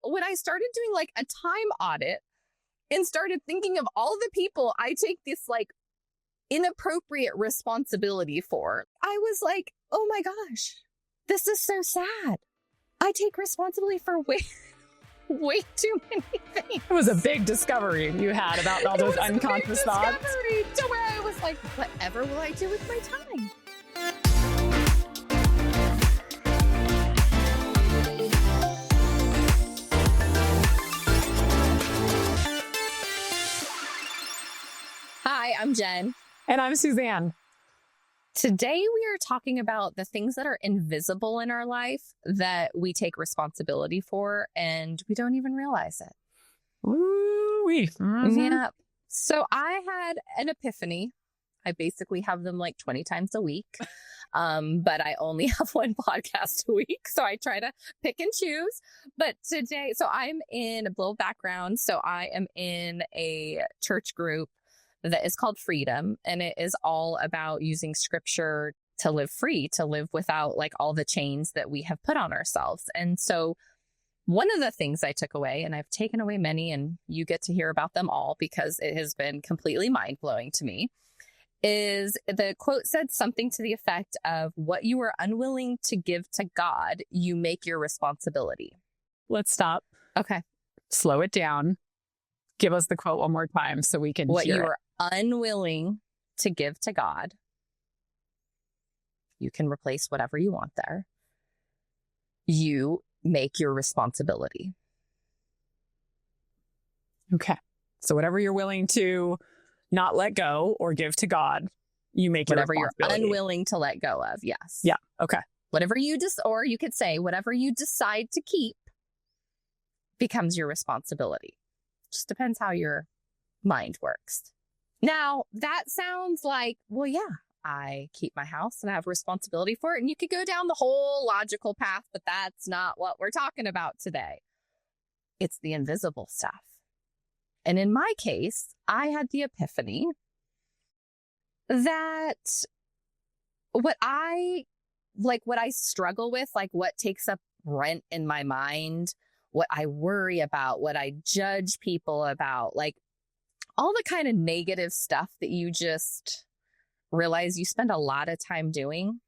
when I started doing like a time audit and started thinking of all the people I take this like inappropriate responsibility for, I was like, oh my gosh, this is so sad. I take responsibility for way too many things. It was a big discovery you had about all those unconscious thoughts. To where I was like, whatever will I do with my time? Hi, I'm Jen. And I'm Suzanne. Today we are talking about the things that are invisible in our life that we take responsibility for and we don't even realize it. Ooh-wee. Mm-hmm. Yeah. So I had an epiphany. I basically have them like 20 times a week, but I only have one podcast a week. So I try to pick and choose. But today, so I'm in a little background. So I am in a church group that is called Freedom, and it is all about using scripture to live free, to live without like all the chains that we have put on ourselves. And so one of the things I took away, and I've taken away many, and you get to hear about them all because it has been completely mind-blowing to me, is the quote said something to the effect of, what you are unwilling to give to God, you make your responsibility. Let's stop. Okay. Slow it down. Give us the quote one more time so we can what hear you it. are unwilling to give to God, you can replace whatever you want there. You make your responsibility. Okay. So whatever you're willing to not let go or give to God, you make whatever your you're unwilling to let go of. Yes. Yeah. Okay. Whatever you or you could say whatever you decide to keep becomes your responsibility. Just depends how your mind works. Now, that sounds like, well, yeah, I keep my house and I have responsibility for it. And you could go down the whole logical path, but that's not what we're talking about today. It's the invisible stuff. And in my case, I had the epiphany that what I struggle with, like what takes up rent in my mind, what I worry about, what I judge people about, like all the kind of negative stuff that you just realize you spend a lot of time doing,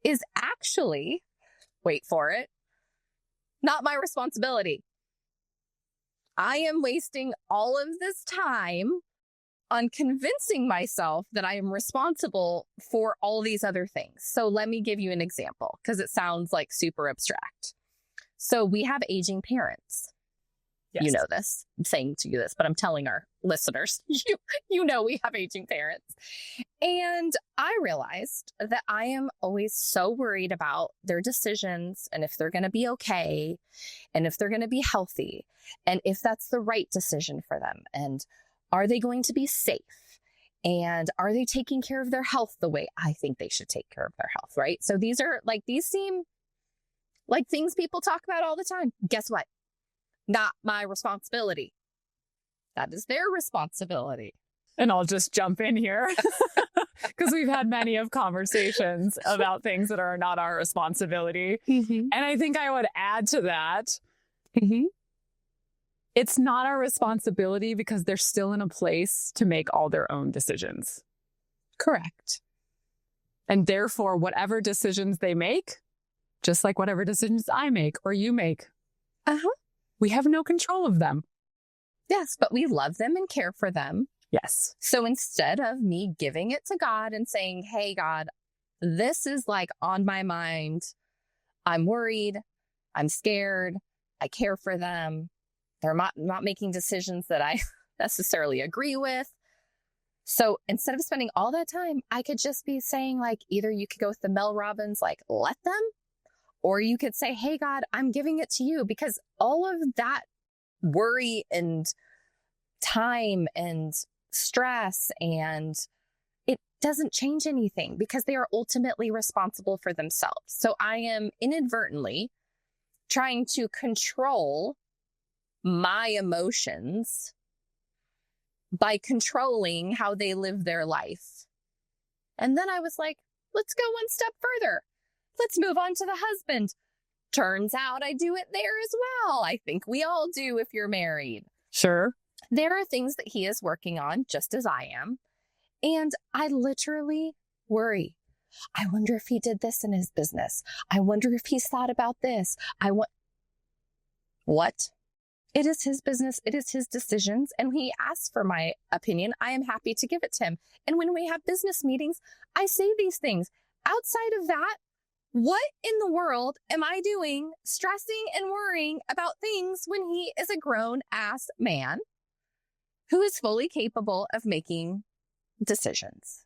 is actually, wait for it, not my responsibility. I am wasting all of this time on convincing myself that I am responsible for all these other things. So let me give you an example because it sounds like super abstract. So we have aging parents. Yes. You know this. I'm saying to you this, but I'm telling our listeners, you know we have aging parents. And I realized that I am always so worried about their decisions and if they're going to be okay and if they're going to be healthy and if that's the right decision for them and are they going to be safe and are they taking care of their health the way I think they should take care of their health, right? So these seem like things people talk about all the time. Guess what? Not my responsibility. That is their responsibility. And I'll just jump in here because we've had many of conversations about things that are not our responsibility. And I think I would add to that, it's not our responsibility because they're still in a place to make all their own decisions. Correct. And therefore, whatever decisions they make, just like whatever decisions I make or you make, we have no control of them. Yes, but we love them and care for them. Yes. So instead of me giving it to God and saying, hey, God, this is like on my mind. I'm worried. I'm scared. I care for them. They're not making decisions that I necessarily agree with. So instead of spending all that time, I could just be saying like, either you could go with the Mel Robbins, like let them. Or you could say, hey, God, I'm giving it to you, because all of that worry and time and stress, and it doesn't change anything because they are ultimately responsible for themselves. So I am inadvertently trying to control my emotions by controlling how they live their life. And then I was like, let's go one step further. Let's move on to the husband. Turns out I do it there as well. I think we all do if you're married. Sure. There are things that he is working on just as I am. And I literally worry. I wonder if he did this in his business. I wonder if he's thought about this. What? It is his business. It is his decisions. And he asks for my opinion. I am happy to give it to him. And when we have business meetings, I say these things. Outside of that, what in the world am I doing stressing and worrying about things when he is a grown ass man who is fully capable of making decisions?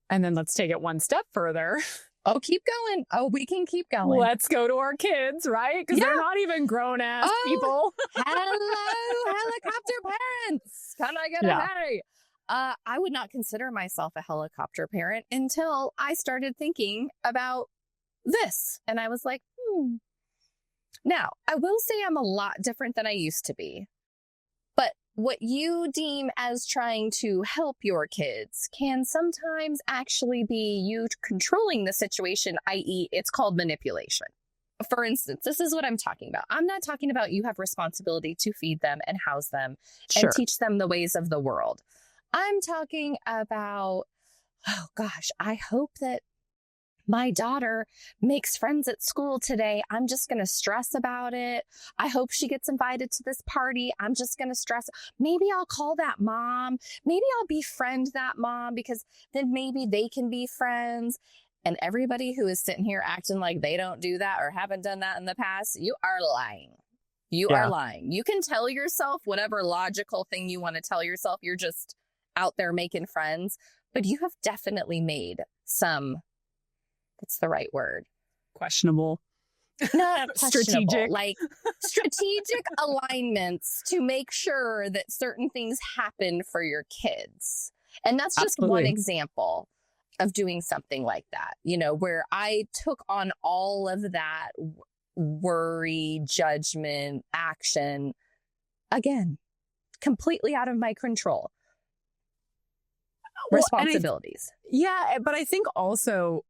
And then let's take it one step further. Oh, keep going. Oh, we can keep going. Let's go to our kids, right? Because they're not even grown ass people. Hello, helicopter parents. Can I get a hey? I would not consider myself a helicopter parent until I started thinking about this. And I was like, Now, I will say I'm a lot different than I used to be. But what you deem as trying to help your kids can sometimes actually be you controlling the situation, i.e., it's called manipulation. For instance, this is what I'm talking about. I'm not talking about you have responsibility to feed them and house them and teach them the ways of the world. I'm talking about, oh gosh, I hope that my daughter makes friends at school today. I'm just going to stress about it. I hope she gets invited to this party. I'm just going to stress. Maybe I'll call that mom. Maybe I'll befriend that mom because then maybe they can be friends. And everybody who is sitting here acting like they don't do that or haven't done that in the past, you are lying. You are lying. You can tell yourself whatever logical thing you want to tell yourself. You're just out there making friends, but you have definitely made some, what's the right word? Questionable. No, strategic. Like strategic alignments to make sure that certain things happen for your kids. And that's just one example of doing something like that, you know, where I took on all of that worry, judgment, action, again, completely out of my control. Responsibilities. But I think also,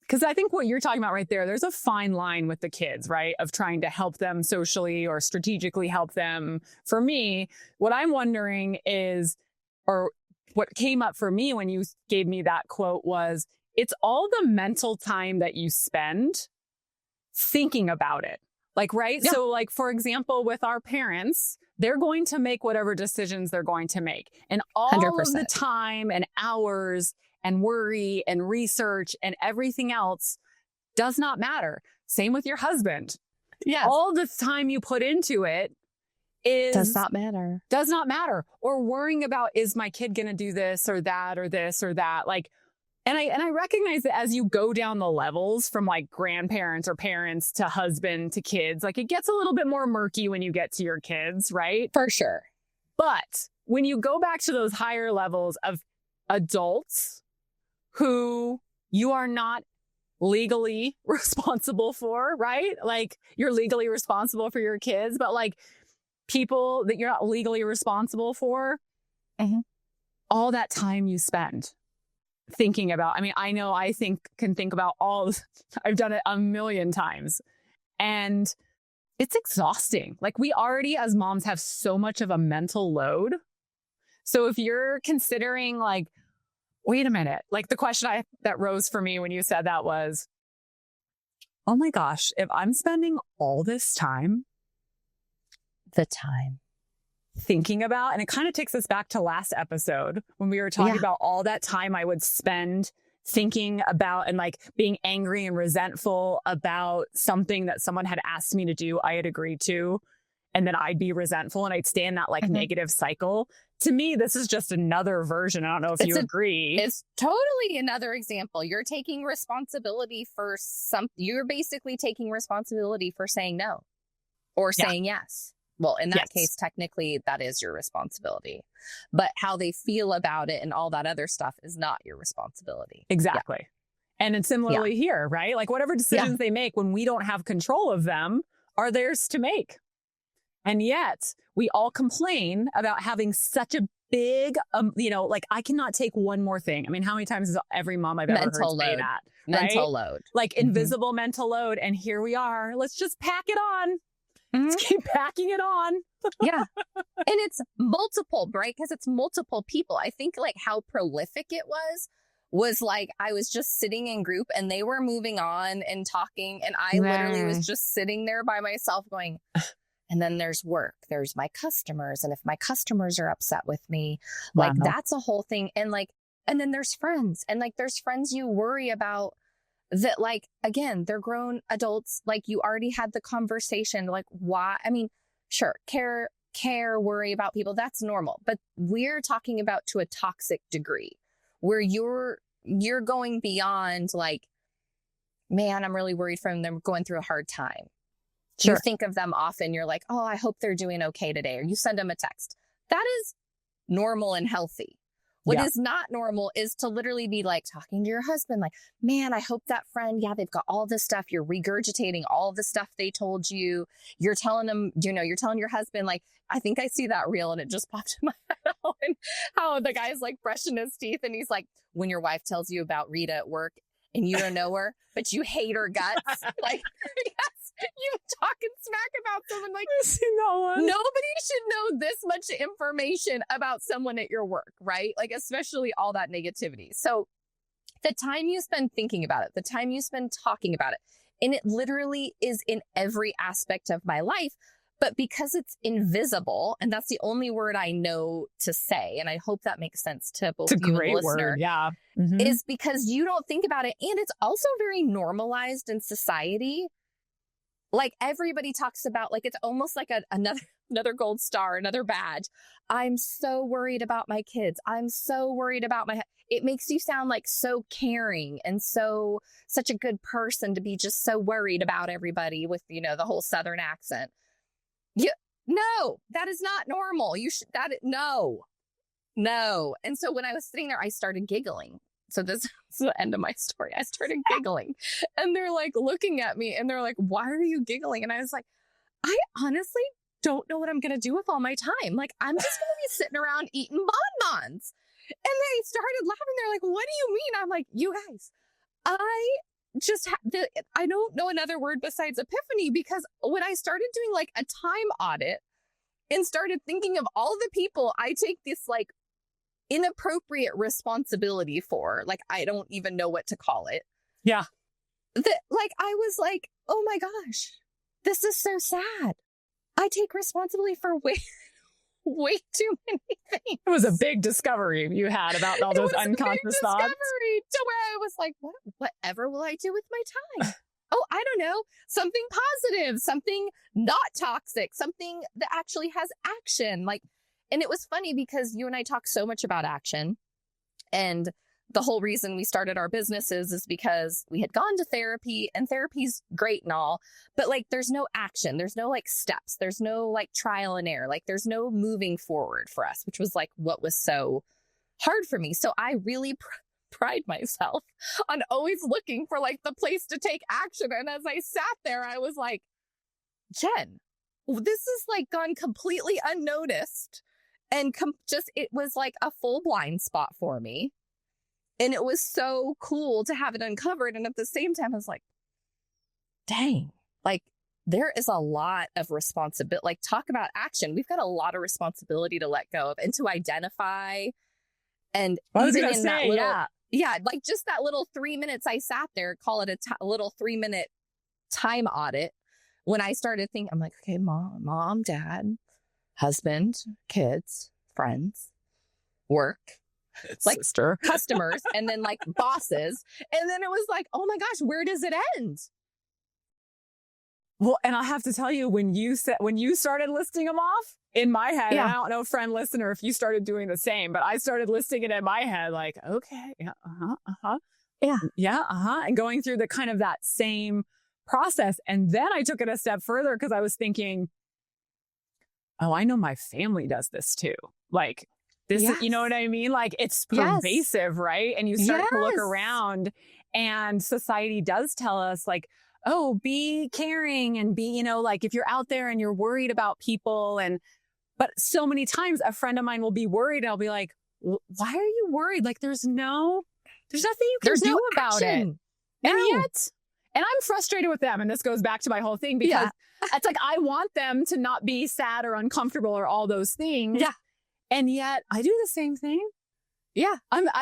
because I think what you're talking about right there's a fine line with the kids, right? Of trying to help them socially or strategically help them. For me, what I'm wondering is, or what came up for me when you gave me that quote was, it's all the mental time that you spend thinking about it. Like, right? Yeah. So like, for example, with our parents, they're going to make whatever decisions they're going to make. And all 100%. Of the time and hours and worry and research and everything else does not matter. Same with your husband. Yeah. All the time you put into it does not matter. Or worrying about, is my kid going to do this or that or this or that? Like, and I recognize that as you go down the levels from like grandparents or parents to husband to kids, like it gets a little bit more murky when you get to your kids, right? For sure. But when you go back to those higher levels of adults who you are not legally responsible for, right? Like you're legally responsible for your kids, but like people that you're not legally responsible for, all that time you spend thinking about, I mean, I know can think about I've done it a million times and it's exhausting. Like we already as moms have so much of a mental load. So if you're considering like, wait a minute, like the question that rose for me when you said that was, oh my gosh, if I'm spending all this time, thinking about, and it kind of takes us back to last episode when we were talking about all that time I would spend thinking about and like being angry and resentful about something that someone had asked me to do, I had agreed to, and then I'd be resentful and I'd stay in that like negative cycle. To me, this is just another version. I don't know if you agree. It's totally another example. You're taking responsibility for you're basically taking responsibility for saying no or saying yes. Well, in that case, technically, that is your responsibility. But how they feel about it and all that other stuff is not your responsibility. Exactly. Yeah. And it's similarly here, right? Like whatever decisions they make when we don't have control of them are theirs to make. And yet we all complain about having such a big, like I cannot take one more thing. I mean, how many times has every mom I've ever heard say that? Mental load. Like invisible mental load. And here we are. Let's just pack it on. Let's keep packing it on. Yeah. And it's multiple, right? Because it's multiple people. I think like how prolific it was like I was just sitting in group and they were moving on and talking. And I literally was just sitting there by myself going, and then there's work. There's my customers. And if my customers are upset with me, like that's a whole thing. And like, and then there's friends, and like there's friends you worry about that, like, again, they're grown adults. Like you already had the conversation, like why? I mean, sure, care, worry about people. That's normal. But we're talking about to a toxic degree where you're going beyond like, man, I'm really worried from them going through a hard time. Sure. You think of them often. You're like, oh, I hope they're doing okay today. Or you send them a text. That is normal and healthy. What is not normal is to literally be like talking to your husband, like, man, I hope that friend, they've got all this stuff. You're regurgitating all the stuff they told you. You're telling them, you're telling your husband, like, I think I see that reel and it just popped in my head. And how the guy's like brushing his teeth and he's like, when your wife tells you about Rita at work and you don't know her, but you hate her guts. Like, yes, you talking smack about someone. Like, nobody should know this much information about someone at your work, right? Like, especially all that negativity. So the time you spend thinking about it, the time you spend talking about it, and it literally is in every aspect of my life. But because it's invisible, and that's the only word I know to say, and I hope that makes sense to both you and the listener, is because you don't think about it. And it's also very normalized in society. Like everybody talks about, like, it's almost like another gold star, another badge. I'm so worried about my kids. I'm so worried about it makes you sound like so caring and such a good person to be just so worried about everybody with, the whole Southern accent. No, that is not normal. No. And so when I was sitting there, I started giggling. So this is the end of my story. I started giggling and they're like looking at me and they're like, why are you giggling? And I was like, I honestly don't know what I'm going to do with all my time. Like, I'm just going to be sitting around eating bonbons. And they started laughing. They're like, what do you mean? I'm like, you guys, I don't know another word besides epiphany, because when I started doing like a time audit and started thinking of all the people I take this like inappropriate responsibility for, like, I don't even know what to call it. Yeah. That, like, I was like, oh my gosh, this is so sad. I take responsibility for way too many things. It was a big discovery you had about all those unconscious thoughts. Discovery to where I was like, whatever will I do with my time? Oh, I don't know. Something positive, something not toxic, something that actually has action. Like, and it was funny because you and I talk so much about action, and the whole reason we started our businesses is because we had gone to therapy, and therapy's great and all, but like, there's no action. There's no like steps. There's no like trial and error. Like, there's no moving forward for us, which was like what was so hard for me. So I really pride myself on always looking for like the place to take action. And as I sat there, I was like, Jen, this is like gone completely unnoticed. And it was like a full blind spot for me. And it was so cool to have it uncovered. And at the same time, I was like, dang, like there is a lot of responsibility. Like, talk about action. We've got a lot of responsibility to let go of and to identify. And even in that little, like just that little 3 minutes I sat there, call it a little 3-minute time audit. When I started thinking, I'm like, okay, mom, dad, husband, kids, friends, work, like sister, customers, and then like bosses. And then it was like, oh my gosh, where does it end? Well, and I have to tell you, when you started listing them off in my head, and I don't know, friend listener, if you started doing the same, but I started listing it in my head, like, okay, and going through the kind of that same process. And then I took it a step further because I was thinking, oh, I know my family does this too. Like, this is, you know what I mean? Like, it's pervasive, right? And you start to look around, and society does tell us like, oh, be caring and be, like if you're out there and you're worried about people, and But so many times a friend of mine will be worried and I'll be like, why are you worried? Like there's nothing you can do about it. And yet, and I'm frustrated with them. And this goes back to my whole thing because it's like, I want them to not be sad or uncomfortable or all those things. Yeah. And yet I do the same thing. Yeah.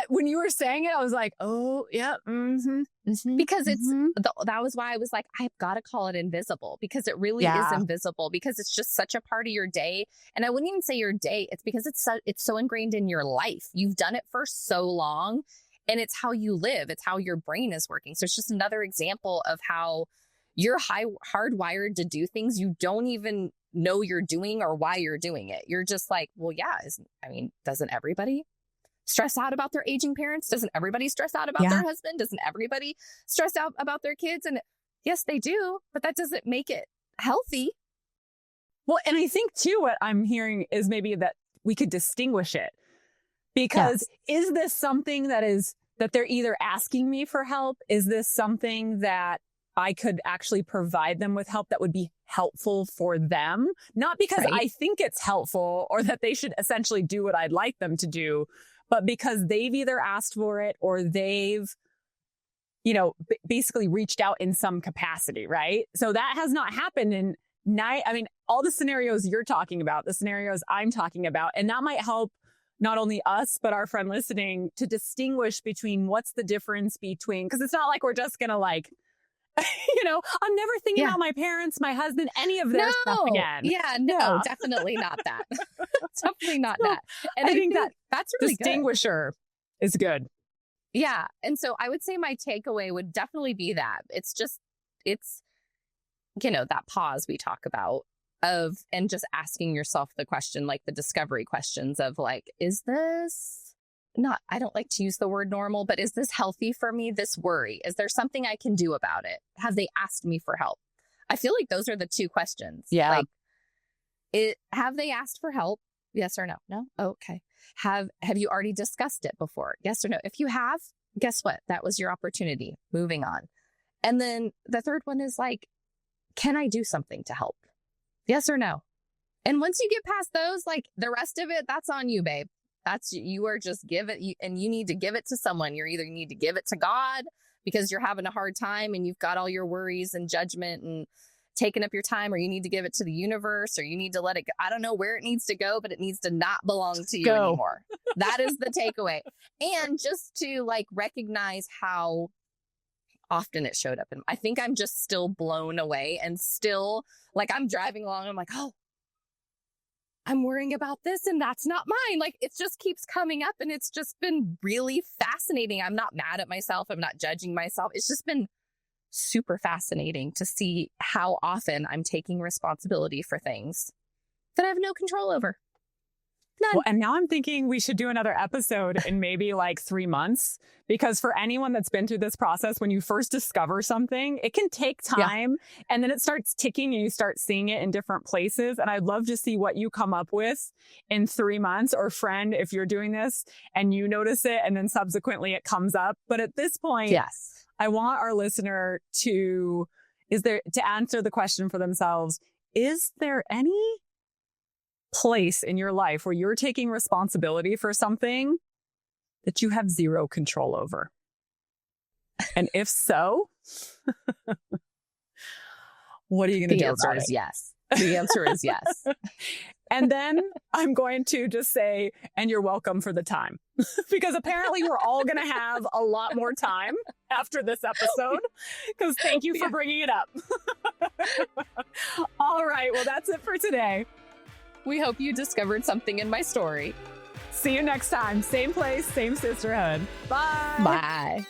When you were saying it, I was like, oh, yeah. Because that was why I was like, I've got to call it invisible, because it really is invisible, because it's just such a part of your day. And I wouldn't even say your day. It's because it's so ingrained in your life. You've done it for so long, and it's how you live. It's how your brain is working. So it's just another example of how you're hardwired to do things you don't even know you're doing or why you're doing it. You're just like, well, yeah. Doesn't everybody stress out about their aging parents? Doesn't everybody stress out about their husband? Doesn't everybody stress out about their kids? And yes, they do, but that doesn't make it healthy. Well, and I think too, what I'm hearing is maybe that we could distinguish it, because is this something that they're either asking me for help? Is this something that I could actually provide them with help that would be helpful for them? Not because I think it's helpful or that they should essentially do what I'd like them to do, but because they've either asked for it or they've, basically reached out in some capacity, right? So that has not happened in all the scenarios you're talking about, the scenarios I'm talking about, and that might help not only us, but our friend listening to distinguish between what's the difference between, because it's not like we're just going to I'm never thinking about my parents, my husband, any of their stuff again. Yeah, no, definitely not that. Definitely not that. And I think that's really distinguisher is good. Yeah. And so I would say my takeaway would definitely be that it's that pause we talk about and just asking yourself the question, like the discovery questions of like, is this I don't like to use the word normal, but is this healthy for me? This worry, is there something I can do about it? Have they asked me for help? I feel like those are the two questions. Yeah. Like, have they asked for help? Yes or no? No. Oh, okay. Have you already discussed it before? Yes or no? If you have, guess what? That was your opportunity. Moving on. And then the third one is like, can I do something to help? Yes or no? And once you get past those, like the rest of it, that's on you, babe. You are just and you need to give it to someone. You need to give it to God because you're having a hard time and you've got all your worries and judgment and taking up your time, or you need to give it to the universe, or you need to let it go. I don't know where it needs to go, but it needs to not belong to you anymore. That is the takeaway. And just to recognize how often it showed up. And I think I'm just still blown away, and still I'm driving along. I'm like, oh, I'm worrying about this and that's not mine. It just keeps coming up, and it's just been really fascinating. I'm not mad at myself. I'm not judging myself. It's just been super fascinating to see how often I'm taking responsibility for things that I have no control over. None. Well, and now I'm thinking we should do another episode in maybe 3 months, because for anyone that's been through this process, when you first discover something, it can take time and then it starts ticking and you start seeing it in different places. And I'd love to see what you come up with in 3 months, or friend, if you're doing this and you notice it and then subsequently it comes up. But at this point, I want our listener to answer the question for themselves. Is there any place in your life where you're taking responsibility for something that you have zero control over? And if so, what are you going to do about it? The answer is yes. And then I'm going to just say, and you're welcome for the time, because apparently we're all going to have a lot more time after this episode, because thank you for bringing it up. All right. Well, that's it for today. We hope you discovered something in my story. See you next time. Same place, same sisterhood. Bye. Bye.